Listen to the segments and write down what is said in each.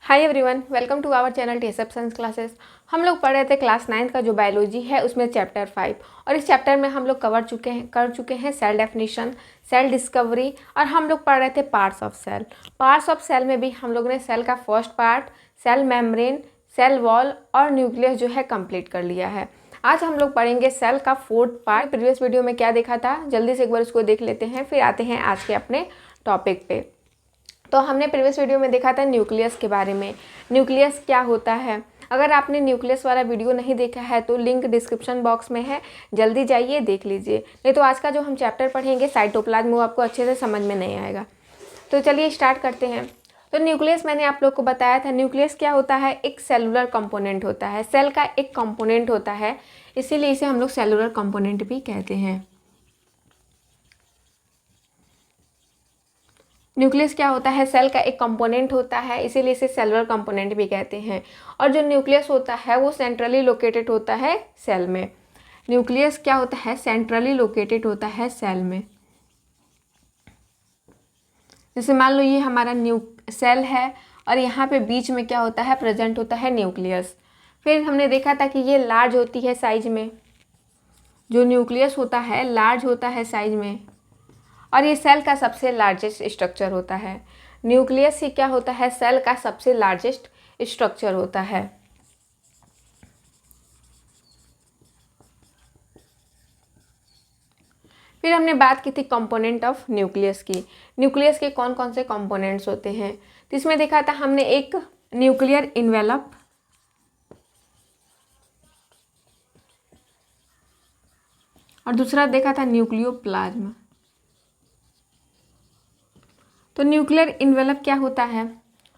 Hi everyone, welcome to our channel TSF science classes. हम लोग पढ़ रहे थे क्लास 9 का जो बायोलॉजी है उसमें चैप्टर 5 और इस चैप्टर में हम लोग कर चुके हैं सेल डेफिनेशन, सेल डिस्कवरी और हम लोग पढ़ रहे थे parts of cell. Parts of cell में भी हम लोग ने सेल का first part, cell membrane, cell wall और न्यूक्लियस जो है कंप्लीट कर लिया है। आज हम लोग पढ़ेंगे सेल का फोर्थ पार्ट। प्रीवियस वीडियो में क्या देखा था, जल्दी से एक बार उसको देख लेते हैं, फिर आते हैं आज के अपने टॉपिक पे। तो हमने प्रीवियस वीडियो में देखा था न्यूक्लियस के बारे में। न्यूक्लियस क्या होता है? अगर आपने न्यूक्लियस वाला वीडियो नहीं देखा है तो लिंक डिस्क्रिप्शन बॉक्स में है, जल्दी जाइए देख लीजिए। नहीं तो आज का जो हम चैप्टर पढ़ेंगे साइटोप्लाज्म, वो आपको अच्छे से समझ में नहीं आएगा। तो चलिए स्टार्ट करते हैं। तो न्यूक्लियस मैंने आप लोग को बताया था। न्यूक्लियस क्या होता है? एक सेलुलर कंपोनेंट होता है, सेल का एक कंपोनेंट होता है, इसीलिए इसे हम लोग सेलुलर कंपोनेंट भी कहते हैं। न्यूक्लियस क्या होता है? सेल का एक कंपोनेंट होता है, इसीलिए इसे सेलुलर कंपोनेंट भी कहते हैं। और जो न्यूक्लियस होता है वो सेंट्रली लोकेटेड होता है सेल में। न्यूक्लियस क्या होता है? सेंट्रली लोकेटेड होता है सेल में। जैसे मान लो ये हमारा सेल है और यहाँ पे बीच में क्या होता है? प्रेजेंट होता है न्यूक्लियस। फिर हमने देखा था कि ये लार्ज होती है साइज में, जो न्यूक्लियस होता है लार्ज होता है साइज में, और ये सेल का सबसे लार्जेस्ट स्ट्रक्चर होता है। न्यूक्लियस ही क्या होता है? सेल का सबसे लार्जेस्ट स्ट्रक्चर होता है। फिर हमने बात की थी कंपोनेंट ऑफ न्यूक्लियस की। न्यूक्लियस के कौन कौन से कंपोनेंट्स होते हैं? तो इसमें देखा था हमने एक न्यूक्लियर इन्वेलप, और दूसरा देखा था न्यूक्लियोप्लाज्म। तो न्यूक्लियर इन्वेलप क्या होता है?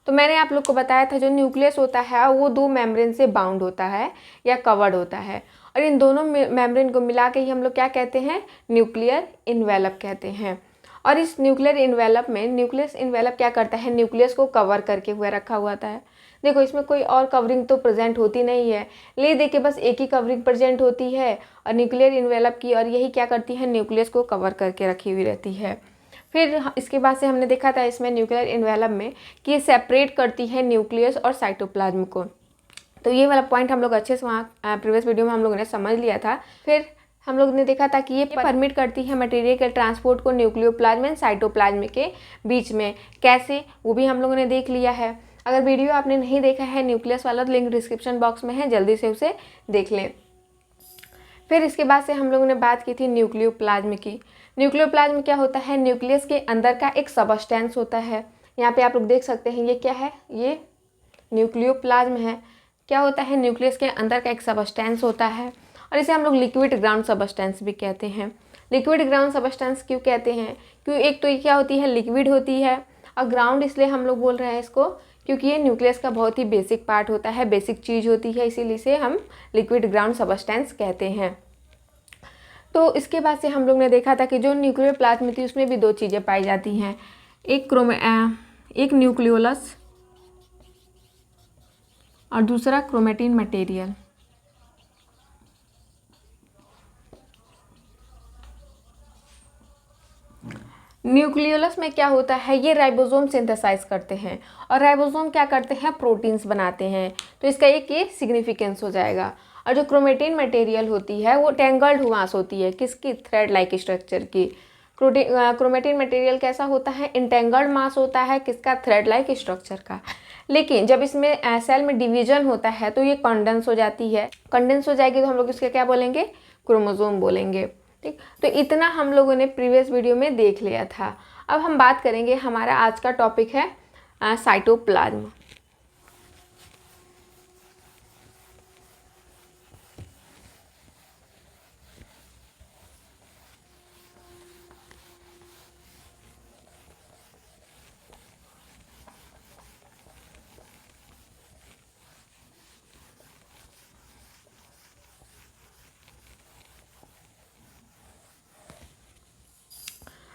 तो मैंने आप लोग को बताया था जो न्यूक्लियस होता है वो दो मेम्ब्रेन से बाउंड होता है या कवर्ड होता है, और इन दोनों मेम्ब्रेन को मिला के ही हम लोग क्या कहते हैं? न्यूक्लियर इन्वेलप कहते हैं। और इस न्यूक्लियर इन्वेलप में न्यूक्लियस इन्वेलप क्या करता है? न्यूक्लियस को कवर करके हुआ रखा हुआ है। देखो इसमें कोई और कवरिंग तो प्रेजेंट होती नहीं है, ले दे के बस एक ही कवरिंग प्रेजेंट होती है और न्यूक्लियर इन्वेलप की, और यही क्या करती है? न्यूक्लियस को कवर करके रखी हुई रहती है। फिर इसके बाद से हमने देखा था इसमें न्यूक्लियर इन्वेलप में कि ये सेपरेट करती है न्यूक्लियस और साइटोप्लाज्म को। तो ये वाला पॉइंट हम लोग अच्छे से वहाँ प्रीवियस वीडियो में हम लोगों ने समझ लिया था। फिर हम लोग ने देखा था कि ये परमिट करती है मटेरियल के ट्रांसपोर्ट को न्यूक्लियोप्लाज्म एंड साइटोप्लाज्म के बीच में। कैसे, वो भी हम लोगों ने देख लिया है। अगर वीडियो आपने नहीं देखा है न्यूक्लियस वाला, तो लिंक डिस्क्रिप्शन बॉक्स में है, जल्दी से उसे देख लें। फिर इसके बाद से हम लोगों ने बात की थी न्यूक्लियोप्लाज्म की। न्यूक्लियोप्लाज्म क्या होता है? न्यूक्लियस के अंदर का एक सबस्टेंस होता है। यहाँ पे आप लोग देख सकते हैं, ये क्या है? ये न्यूक्लियोप्लाज्म है। क्या होता है? न्यूक्लियस के अंदर का एक सबस्टेंस होता है, और इसे हम लोग लिक्विड ग्राउंड सबस्टेंस भी कहते हैं। लिक्विड ग्राउंड सबस्टेंस क्यों कहते हैं? क्यों, एक तो ये क्या होती है? लिक्विड होती है, और ग्राउंड इसलिए हम लोग बोल रहे हैं इसको क्योंकि ये न्यूक्लियस का बहुत ही बेसिक पार्ट होता है, बेसिक चीज़ होती है, इसीलिए इसे हम लिक्विड ग्राउंड सबस्टेंस कहते हैं। तो इसके बाद से हम लोग ने देखा था कि जो न्यूक्लियर प्लाज्म थी उसमें भी दो चीज़ें पाई जाती हैं, एक न्यूक्लियोलस और दूसरा क्रोमेटिन मटेरियल। न्यूक्लियोलस में क्या होता है? ये राइबोसोम सिंथेसाइज करते हैं, और राइबोसोम क्या करते हैं? प्रोटीन्स बनाते हैं। तो इसका एक ये सिग्निफिकेंस हो जाएगा। और जो क्रोमेटिन मटेरियल होती है वो टेंगल्ड मास होती है, किसकी? थ्रेड लाइक स्ट्रक्चर की। क्रोमेटिन मटेरियल कैसा होता है? इंटेंगल्ड मास होता है, किसका? थ्रेड लाइक स्ट्रक्चर का। लेकिन जब इसमें सेल में डिवीजन होता है तो ये कंडेंस हो जाती है। कंडेंस हो जाएगी तो हम लोग इसके क्या बोलेंगे? क्रोमोसोम बोलेंगे। ठीक, तो इतना हम लोगों ने प्रीवियस वीडियो में देख लिया था। अब हम बात करेंगे, हमारा आज का टॉपिक है साइटोप्लाज्म।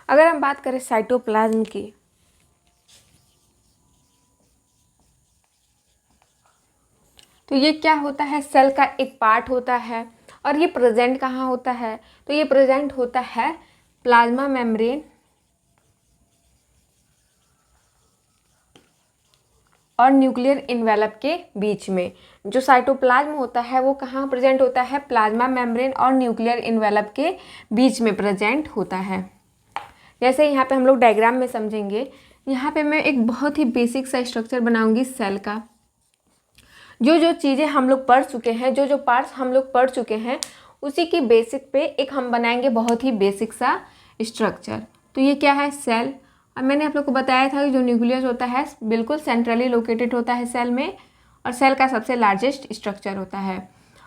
अगर हम बात करें साइटोप्लाज्म की, तो ये क्या होता है? सेल का एक पार्ट होता है, और ये प्रेजेंट कहाँ होता है? तो ये प्रेजेंट होता है प्लाज्मा मेम्ब्रेन और न्यूक्लियर इन्वेलप के बीच में। जो साइटोप्लाज्म होता है वो कहाँ प्रेजेंट होता है? प्लाज्मा मेम्ब्रेन और न्यूक्लियर इन्वेलप के बीच में प्रेजेंट होता है। जैसे यहाँ पे हम लोग डायग्राम में समझेंगे। यहाँ पे मैं एक बहुत ही बेसिक सा स्ट्रक्चर बनाऊंगी सेल का। जो जो चीज़ें हम लोग पढ़ चुके हैं, जो जो पार्ट्स हम लोग पढ़ चुके हैं, उसी की बेसिक पे एक हम बनाएंगे बहुत ही बेसिक सा स्ट्रक्चर। तो ये क्या है? सेल। अब मैंने आप लोग को बताया था कि जो न्यूक्लियस होता है बिल्कुल सेंट्रली लोकेटेड होता है सेल में, और सेल का सबसे लार्जेस्ट स्ट्रक्चर होता है।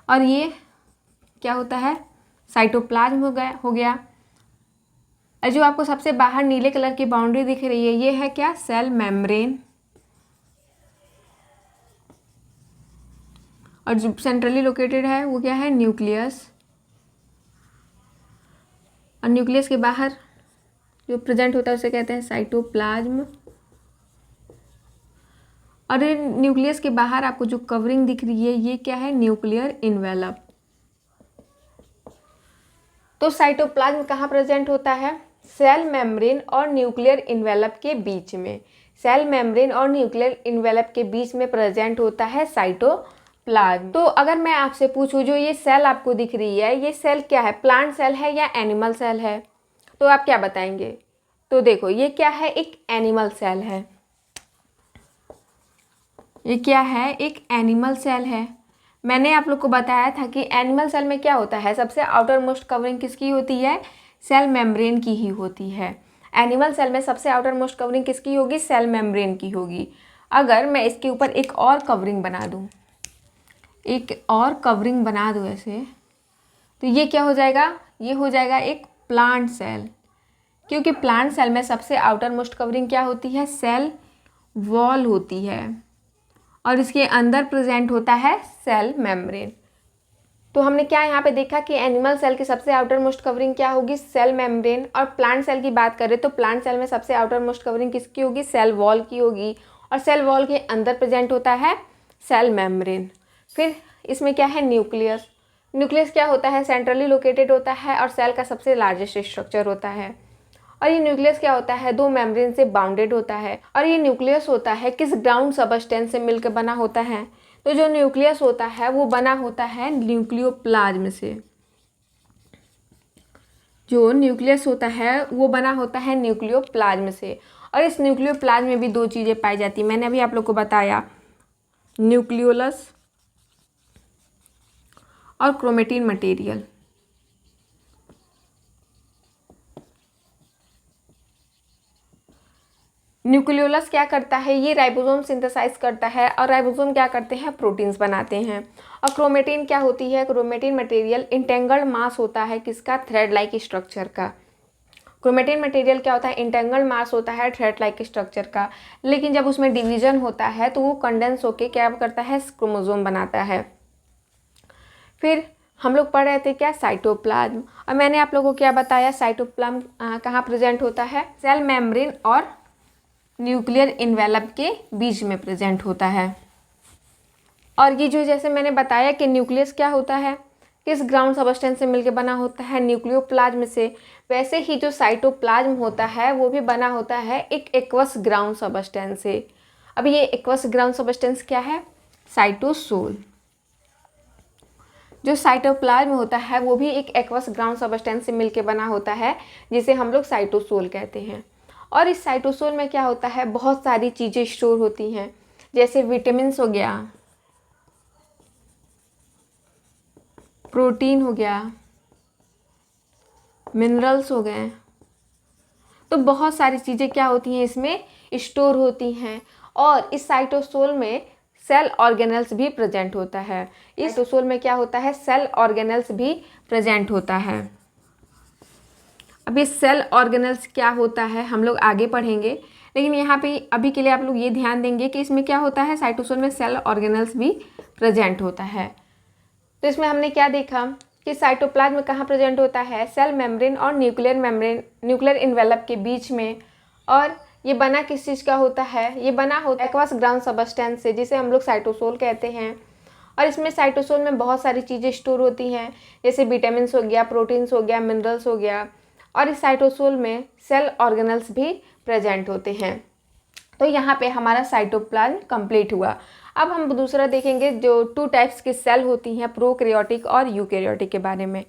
और ये क्या होता है? साइटोप्लाज्म हो गया। और जो आपको सबसे बाहर नीले कलर की बाउंड्री दिख रही है, ये है क्या? Cell membrane. और जो सेंट्रली लोकेटेड है वो क्या है? न्यूक्लियस। और न्यूक्लियस के बाहर जो प्रेजेंट होता है उसे कहते हैं साइटोप्लाज्म। और न्यूक्लियस के बाहर आपको जो कवरिंग दिख रही है ये क्या है? Nuclear envelope. तो साइटोप्लाज्म कहाँ प्रेजेंट होता है? सेल मेम्ब्रेन और न्यूक्लियर इन्वेलप के बीच में। सेल मेम्ब्रेन और न्यूक्लियर इन्वेलप के बीच में प्रेजेंट होता है साइटोप्लाज्म। तो अगर मैं आपसे पूछूं जो ये सेल आपको दिख रही है, ये सेल क्या है? प्लांट सेल है या एनिमल सेल है? तो आप क्या बताएंगे? तो देखो ये क्या है? एक एनिमल सेल है। ये क्या है? एक एनिमल सेल है। मैंने आप लोग को बताया था कि एनिमल सेल में क्या होता है? सबसे आउटर मोस्ट कवरिंग किसकी होती है? सेल मेम्ब्रेन की ही होती है। एनिमल सेल में सबसे आउटर मोस्ट कवरिंग किसकी होगी? सेल मेम्ब्रेन की होगी। अगर मैं इसके ऊपर एक और कवरिंग बना दूँ, एक और कवरिंग बना दूँ ऐसे, तो ये क्या हो जाएगा? ये हो जाएगा एक प्लांट सेल। क्योंकि प्लांट सेल में सबसे आउटर मोस्ट कवरिंग क्या होती है? सेल वॉल होती है, और इसके अंदर प्रेजेंट होता है सेल मेम्ब्रेन। तो हमने क्या यहाँ पे देखा कि एनिमल सेल की सबसे आउटर मोस्ट कवरिंग क्या होगी? Cell membrane. और प्लांट सेल की बात करें तो प्लांट सेल में सबसे आउटर मोस्ट कवरिंग किसकी होगी? सेल वॉल की होगी, और सेल वॉल के अंदर प्रेजेंट होता है सेल मेम्ब्रेन। फिर इसमें क्या है? न्यूक्लियस। न्यूक्लियस क्या होता है? सेंट्रली लोकेटेड होता है और सेल का सबसे लार्जेस्ट स्ट्रक्चर होता है। और ये न्यूक्लियस क्या होता है? दो मेम्ब्रेन से बाउंडेड होता है। और ये न्यूक्लियस होता है किस ग्राउंड सबस्टेंस से मिलकर बना होता है? तो जो न्यूक्लियस होता है वो बना होता है न्यूक्लियोप्लाज्म से। जो न्यूक्लियस होता है वो बना होता है न्यूक्लियोप्लाज्म से। और इस न्यूक्लियोप्लाज्म में भी दो चीज़ें पाई जाती हैं। मैंने अभी आप लोग को बताया, न्यूक्लियोलस और क्रोमेटिन मटेरियल। न्यूक्लियोलस क्या करता है? ये राइबोसोम सिंथेसाइज करता है, और राइबोसोम क्या करते हैं? प्रोटीन्स बनाते हैं। और क्रोमेटिन क्या होती है? क्रोमेटिन मटेरियल इंटेंगल्ड मास होता है किसका? थ्रेड लाइक स्ट्रक्चर का। क्रोमेटिन मटेरियल क्या होता है? इंटेंगल्ड मास होता है थ्रेड लाइक स्ट्रक्चर का। लेकिन जब उसमें डिवीजन होता है तो वो कंडेंस होके क्या करता है? क्रोमोसोम बनाता है। फिर हम लोग पढ़ रहे थे क्या? साइटोप्लाज्म। और मैंने आप लोगों को क्या बताया? साइटोप्लाज्म कहाँ प्रेजेंट होता है? सेल मेम्ब्रेन और न्यूक्लियर इन्वेलप के बीच में प्रेजेंट होता है। और ये जो जैसे मैंने बताया कि न्यूक्लियस क्या होता है? किस ग्राउंड सबस्टेंस से मिलकर बना होता है? न्यूक्लियोप्लाज्म से। वैसे ही जो साइटोप्लाज्म होता है वो भी बना होता है एक एक्वस ग्राउंड सबस्टेंस से। अब ये एक्वस ग्राउंड सबस्टेंस क्या है? साइटोसोल। जो साइटोप्लाज्म होता है वो भी एक एक्वस ग्राउंड सबस्टेंस से मिलकर बना होता है, जिसे हम लोग साइटोसोल कहते हैं। और इस साइटोसोल में क्या होता है? बहुत सारी चीज़ें स्टोर होती हैं, जैसे विटामिन्स हो गया, प्रोटीन हो गया, मिनरल्स हो गए। तो बहुत सारी चीज़ें क्या होती हैं? इसमें स्टोर होती हैं। और इस साइटोसोल में सेल ऑर्गेनल्स भी प्रेजेंट होता है। इस साइटोसोल में क्या होता है? सेल ऑर्गेनल्स भी प्रेजेंट होता है। अब ये सेल ऑर्गेनल्स क्या होता है हम लोग आगे पढ़ेंगे, लेकिन यहाँ पे अभी के लिए आप लोग ये ध्यान देंगे कि इसमें क्या होता है? साइटोसोल में सेल ऑर्गेनल्स भी प्रेजेंट होता है। तो इसमें हमने क्या देखा कि साइटोप्लाज्म कहाँ प्रेजेंट होता है? सेल मेम्ब्रेन और न्यूक्लियर इन्वेलप के बीच में। और ये बना किस चीज़ का होता है? ये बना होता है एक्वस ग्राउंड सबस्टेंस से, जिसे हम लोग साइटोसोल कहते हैं। और इसमें साइटोसोल में बहुत सारी चीज़ें स्टोर होती हैं, जैसे विटामिन्स हो गया, प्रोटीन्स हो गया, मिनरल्स हो गया। और इस साइटोसोल में सेल ऑर्गेनल्स भी प्रेजेंट होते हैं। तो यहाँ पे हमारा साइटोप्लाज्म कंप्लीट हुआ। अब हम दूसरा देखेंगे जो 2 टाइप्स की सेल होती हैं, प्रोकैरियोटिक और यूकैरियोटिक के बारे में।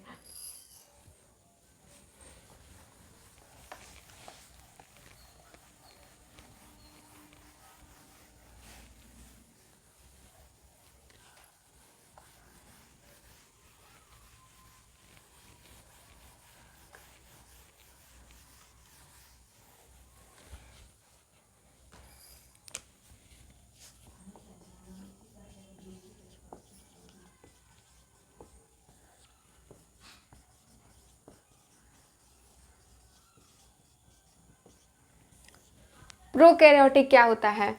प्रोकैरियोटिक क्या होता है?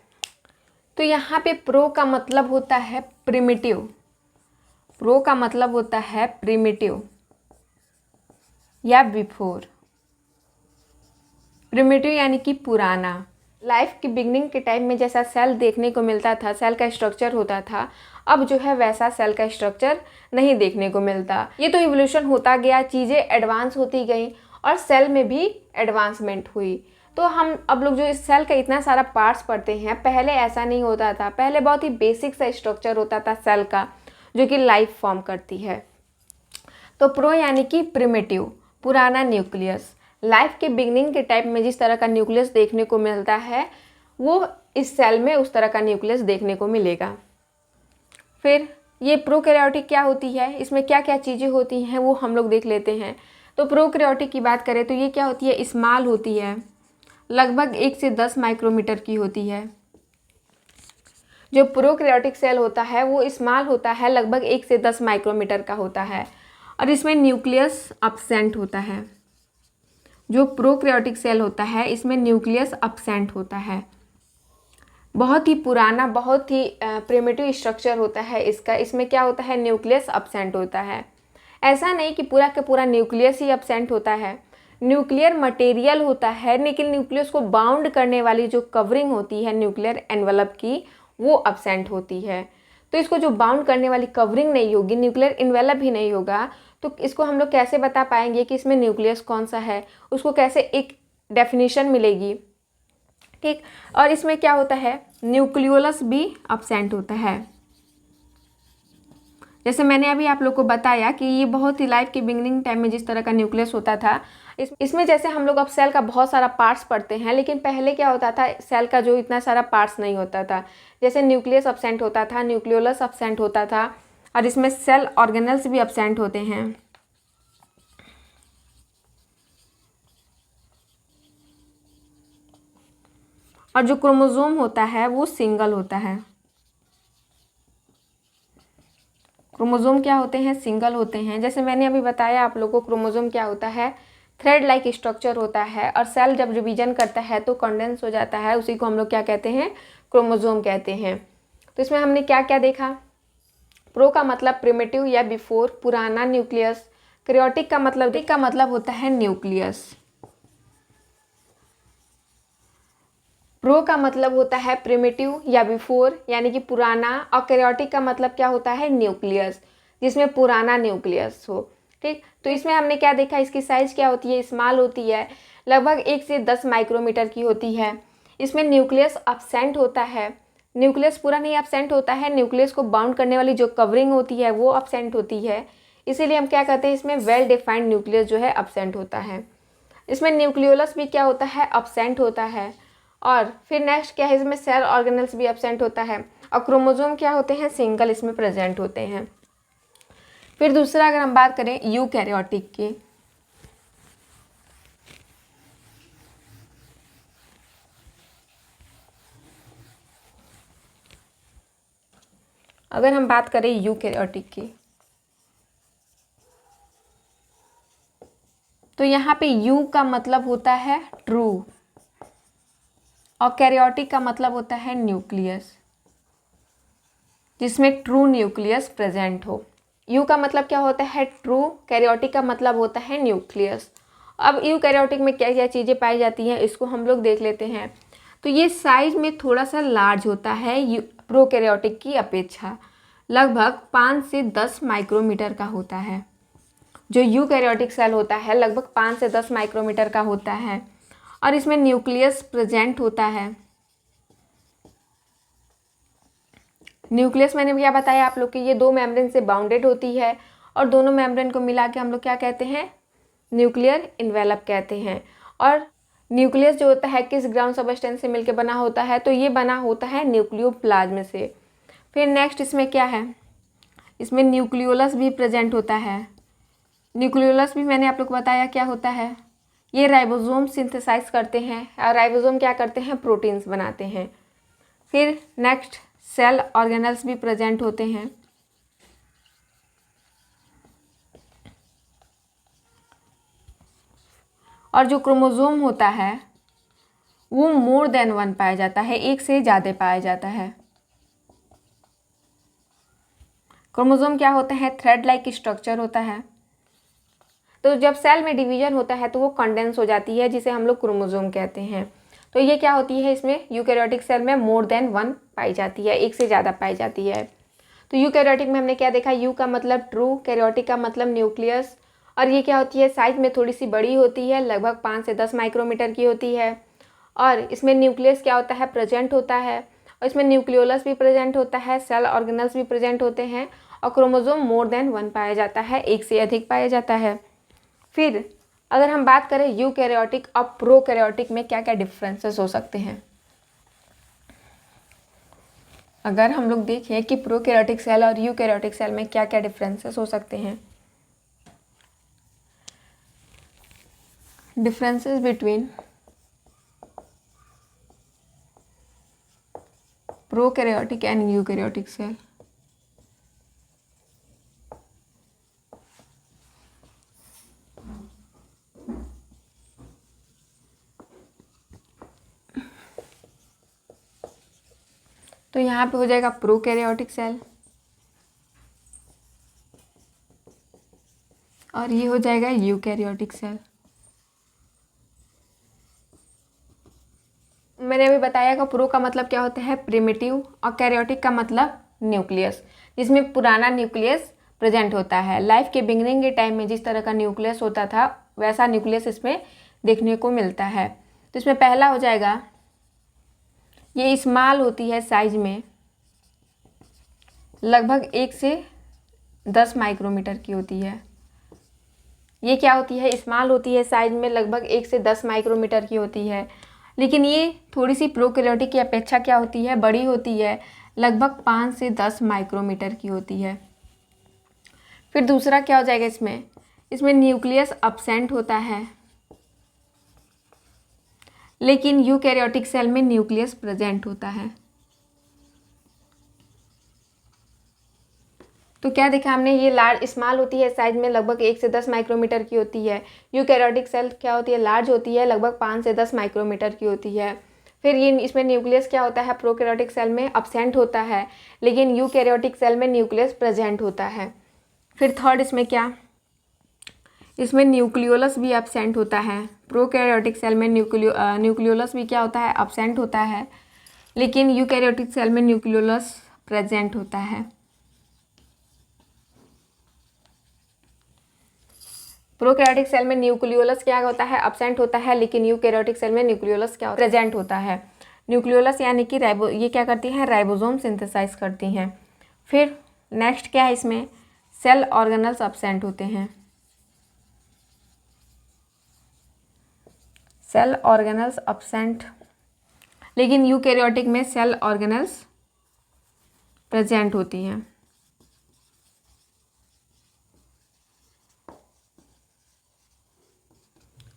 तो यहाँ पे प्रो का मतलब होता है प्रिमिटिव। प्रो का मतलब होता है प्रिमिटिव या बिफोर। प्रिमिटिव यानी कि पुराना। लाइफ की बिगनिंग के टाइम में जैसा सेल देखने को मिलता था, सेल का स्ट्रक्चर होता था, अब जो है वैसा सेल का स्ट्रक्चर नहीं देखने को मिलता। ये तो इवोल्यूशन होता गया, चीज़ें एडवांस होती गई और सेल में भी एडवांसमेंट हुई। तो हम अब लोग जो इस सेल का इतना सारा पार्ट्स पढ़ते हैं, पहले ऐसा नहीं होता था। पहले बहुत ही बेसिक सा स्ट्रक्चर होता था सेल का, जो कि लाइफ फॉर्म करती है। तो प्रो यानी कि प्रिमिटिव, पुराना न्यूक्लियस। लाइफ के बिगनिंग के टाइम में जिस तरह का न्यूक्लियस देखने को मिलता है, वो इस सेल में उस तरह का न्यूक्लियस देखने को मिलेगा। फिर ये प्रोकैरियोटिक क्या होती है, इसमें क्या क्या चीज़ें होती हैं वो हम लोग देख लेते हैं। तो प्रोकैरियोटिक की बात करें तो ये क्या होती है, स्मॉल होती है, लगभग 1 से 10 माइक्रोमीटर की होती है। जो प्रोकैरियोटिक सेल होता है वो स्मॉल होता है, लगभग 1 से 10 माइक्रोमीटर का होता है और इसमें न्यूक्लियस एब्सेंट होता है। जो प्रोकैरियोटिक सेल होता है इसमें न्यूक्लियस एब्सेंट होता है। बहुत ही पुराना, बहुत ही प्रिमिटिव स्ट्रक्चर होता है इसका। इसमें क्या होता है, न्यूक्लियस एब्सेंट होता है। ऐसा नहीं कि पूरा का पूरा न्यूक्लियस ही एब्सेंट होता है, न्यूक्लियर मटेरियल होता है, लेकिन न्यूक्लियस को बाउंड करने वाली जो कवरिंग होती है न्यूक्लियर एनवलप की, वो एब्सेंट होती है। तो इसको जो बाउंड करने वाली कवरिंग नहीं होगी, न्यूक्लियर एनवलप ही नहीं होगा, तो इसको हम लोग कैसे बता पाएंगे कि इसमें न्यूक्लियस कौन सा है, उसको कैसे एक डेफिनेशन मिलेगी, ठीक। और इसमें क्या होता है, न्यूक्लियोलस भी एब्सेंट होता है। जैसे मैंने अभी आप लोग को बताया कि ये बहुत ही लाइफ की बिगनिंग टाइम में जिस तरह का न्यूक्लियस होता था, इसमें जैसे हम लोग अब सेल का बहुत सारा पार्ट्स पढ़ते हैं, लेकिन पहले क्या होता था, सेल का जो इतना सारा पार्ट्स नहीं होता था। जैसे न्यूक्लियस एब्सेंट होता था, न्यूक्लियोलस एब्सेंट होता था और इसमें सेल ऑर्गेनल्स भी एब्सेंट होते हैं। और जो क्रोमोसोम होता है वो सिंगल होता है। क्रोमोसोम क्या होते हैं, सिंगल होते हैं। जैसे मैंने अभी बताया आप लोगों को, क्रोमोसोम क्या होता है, थ्रेड लाइक स्ट्रक्चर होता है और सेल जब डिवीजन करता है तो कंडेंस हो जाता है, उसी को हम लोग क्या कहते हैं, क्रोमोसोम कहते हैं। तो इसमें हमने क्या क्या देखा, प्रो का मतलब प्रिमिटिव या बिफोर, पुराना न्यूक्लियस। कैरियोटिक का मतलब होता है न्यूक्लियस। प्रो का मतलब होता है प्रिमिटिव या बिफोर यानी कि पुराना, और कैरियोटिक का मतलब क्या होता है, न्यूक्लियस, जिसमें पुराना न्यूक्लियस हो, ठीक। तो इसमें हमने क्या देखा, इसकी साइज क्या होती है, स्मॉल होती है, लगभग 1 से 10 माइक्रोमीटर की होती है। इसमें न्यूक्लियस एब्सेंट होता है, न्यूक्लियस पूरा नहीं एब्सेंट होता है, न्यूक्लियस को बाउंड करने वाली जो कवरिंग होती है वो एब्सेंट होती है। इसीलिए हम क्या कहते हैं, इसमें वेल डिफाइंड न्यूक्लियस जो है एब्सेंट होता है। इसमें न्यूक्लियोलस भी क्या होता है, एब्सेंट होता है। और फिर नेक्स्ट क्या है, इसमें सेल ऑर्गेनल्स भी एब्सेंट होता है और क्रोमोसोम क्या होते हैं, सिंगल इसमें प्रेजेंट होते हैं। फिर दूसरा अगर हम बात करें यूकैरियोटिक की, अगर हम बात करें यूकैरियोटिक की, तो यहाँ पे यू का मतलब होता है ट्रू और कैरियोटिक का मतलब होता है न्यूक्लियस, जिसमें ट्रू न्यूक्लियस प्रेजेंट हो। यू का मतलब क्या होता है, ट्रू, कैरियोटिक का मतलब होता है न्यूक्लियस। अब यूकैरियोटिक में क्या क्या चीज़ें पाई जाती हैं इसको हम लोग देख लेते हैं। तो ये साइज में थोड़ा सा लार्ज होता है प्रोकैरियोटिक की अपेक्षा, लगभग 5 से 10 माइक्रोमीटर का होता है। जो यूकैरियोटिक सेल होता है लगभग 5 से 10 माइक्रोमीटर का होता है और इसमें न्यूक्लियस प्रेजेंट होता है। न्यूक्लियस मैंने क्या बताया आप लोग कि ये दो मेम्ब्रेन से बाउंडेड होती है और दोनों मेम्ब्रेन को मिला के हम लोग क्या कहते हैं, न्यूक्लियर इन्वेलप कहते हैं। और न्यूक्लियस जो होता है किस ग्राउंड सबस्टेंस से मिलकर बना होता है, तो ये बना होता है न्यूक्लियोप्लाज्म से। फिर नेक्स्ट इसमें क्या है, इसमें न्यूक्लियोलस भी प्रेजेंट होता है। न्यूक्लियोलस भी मैंने आप लोग को बताया क्या होता है, ये राइबोसोम सिंथेसाइज करते हैं और राइबोसोम क्या करते हैं, प्रोटीन्स बनाते हैं। फिर नेक्स्ट सेल ऑर्गेनल्स भी प्रेजेंट होते हैं। और जो क्रोमोसोम होता है वो मोर देन वन पाया जाता है, एक से ज़्यादा पाया जाता है। क्रोमोसोम क्या होता है, थ्रेड लाइक स्ट्रक्चर होता है। तो जब सेल में डिवीजन होता है तो वो कंडेंस हो जाती है, जिसे हम लोग क्रोमोसोम कहते हैं। तो ये क्या होती है, इसमें यूकैरियोटिक सेल में मोर देन वन पाई जाती है, एक से ज़्यादा पाई जाती है। तो यूकैरियोटिक में हमने क्या देखा, यू का मतलब ट्रू, कैरियोटिक का मतलब न्यूक्लियस। और ये क्या होती है, साइज में थोड़ी सी बड़ी होती है, लगभग 5 से 10 माइक्रोमीटर की होती है। और इसमें न्यूक्लियस क्या होता है, प्रेजेंट होता है। और इसमें न्यूक्लियोलस भी प्रेजेंट होता है, सेल ऑर्गेनल्स भी प्रेजेंट होते हैं। और क्रोमोसोम मोर देन वन पाया जाता है, एक से अधिक पाया जाता है। फिर अगर हम बात करें यूकैरियोटिक और प्रोकैरियोटिक में क्या क्या डिफरेंसेस हो सकते हैं, अगर हम लोग देखें कि प्रोकैरियोटिक सेल और यूकैरियोटिक सेल में क्या क्या डिफरेंसेस हो सकते हैं। Differences between prokaryotic and eukaryotic cell. तो यहाँ पे हो जाएगा प्रोकैरियोटिक सेल और ये हो जाएगा यूकैरियोटिक सेल। मैंने अभी बताया कि प्रो का मतलब क्या होता है, प्रिमिटिव, और कैरियोटिक का मतलब न्यूक्लियस, जिसमें पुराना न्यूक्लियस प्रेजेंट होता है। लाइफ के बिगिनिंग के टाइम में जिस तरह का न्यूक्लियस होता था वैसा न्यूक्लियस इसमें देखने को मिलता है। तो इसमें पहला हो जाएगा, ये स्मॉल होती है साइज में, लगभग 1 से 10 माइक्रोमीटर की होती है। ये क्या होती है, स्मॉल होती है साइज में, लगभग 1 से 10 माइक्रोमीटर की होती है। लेकिन ये थोड़ी सी प्रोकैरियोटिक की अपेक्षा क्या होती है, बड़ी होती है, लगभग 5 से 10 माइक्रोमीटर की होती है। फिर दूसरा क्या हो जाएगा, इसमें न्यूक्लियस अब्सेंट होता है, लेकिन यूकैरियोटिक सेल में न्यूक्लियस प्रेजेंट होता है। तो क्या देखा हमने, ये लार्ज स्मॉल होती है साइज में, लगभग 1 से 10 माइक्रोमीटर की होती है। यूकैरियोटिक सेल क्या होती है, लार्ज होती है, लगभग 5 से 10 माइक्रोमीटर की होती है। फिर ये इसमें न्यूक्लियस क्या होता है, प्रोकैरियोटिक सेल में अब्सेंट होता है, लेकिन यूकैरियोटिक सेल में न्यूक्लियस प्रेजेंट होता है। फिर थर्ड इसमें क्या, इसमें न्यूक्लियोलस भी अब्सेंट होता है। प्रोकैरियोटिक सेल में न्यूक्लियोलस भी क्या होता है, अब्सेंट होता है, लेकिन यूकैरियोटिक सेल में न्यूक्लियोलस प्रेजेंट होता है। प्रोकैरियोटिक सेल में न्यूक्लियोलस क्या होता है, अब्सेंट होता है, लेकिन यूकैरियोटिक सेल में न्यूक्लियोलस क्या प्रेजेंट होता है। न्यूक्लियोलस यानी कि ये क्या करती हैं, राइबोसोम सिंथेसाइज करती हैं। फिर नेक्स्ट क्या है, इसमें सेल ऑर्गेनल्स अब्सेंट होते हैं। सेल ऑर्गेनल्स अब्सेंट, लेकिन यूकैरियोटिक में सेल ऑर्गेनल्स प्रेजेंट होती हैं।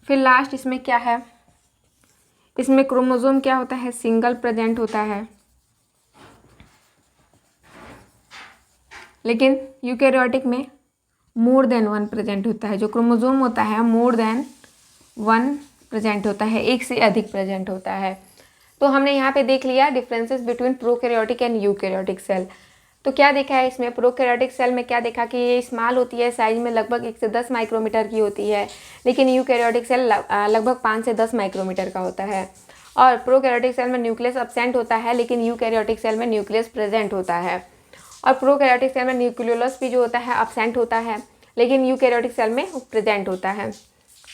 फिर लास्ट इसमें क्या है, इसमें क्रोमोसोम क्या होता है, सिंगल प्रेजेंट होता है, लेकिन यूकैरियोटिक में मोर देन वन प्रेजेंट होता है। जो क्रोमोसोम होता है मोर देन वन प्रेजेंट होता है, एक से अधिक प्रेजेंट होता है। तो हमने यहाँ पे देख लिया differences between prokaryotic and eukaryotic cell. तो क्या देखा है इसमें, प्रोकैरियोटिक सेल में क्या देखा कि ये स्मॉल होती है साइज में, लगभग 1 से 10 माइक्रोमीटर की होती है, लेकिन यूकैरियोटिक सेल लगभग 5 से 10 माइक्रोमीटर का होता है। और प्रोकैरियोटिक सेल में न्यूक्लियस अब्सेंट होता है, लेकिन यूकैरियोटिक सेल में न्यूक्लियस प्रेजेंट होता है। और प्रोकैरियोटिक सेल में न्यूक्लियोलस भी जो होता है अब्सेंट होता है, लेकिन यूकैरियोटिक सेल में प्रेजेंट होता है।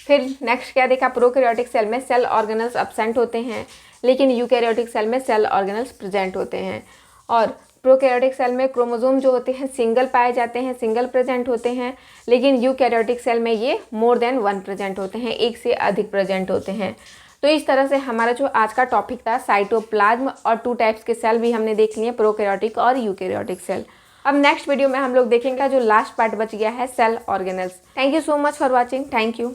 फिर नेक्स्ट क्या देखा, प्रोकैरियोटिक सेल में सेल ऑर्गेनल्स अब्सेंट होते हैं, लेकिन यूकैरियोटिक सेल में सेल ऑर्गेनल्स प्रेजेंट होते हैं। और प्रोकैरियोटिक सेल में क्रोमोसोम जो होते हैं सिंगल पाए जाते हैं, सिंगल प्रेजेंट होते हैं, लेकिन यूकैरियोटिक सेल में ये मोर देन 1 प्रेजेंट होते हैं, एक से अधिक प्रेजेंट होते हैं। तो इस तरह से हमारा जो आज का टॉपिक था साइटोप्लाज्म और 2 टाइप्स के सेल भी हमने देख लिए, प्रोकैरियोटिक और यूकैरियोटिक सेल। अब नेक्स्ट वीडियो में हम लोग देखेंगे जो लास्ट पार्ट बच गया है, cell organelles. Thank you so much for watching. Thank you.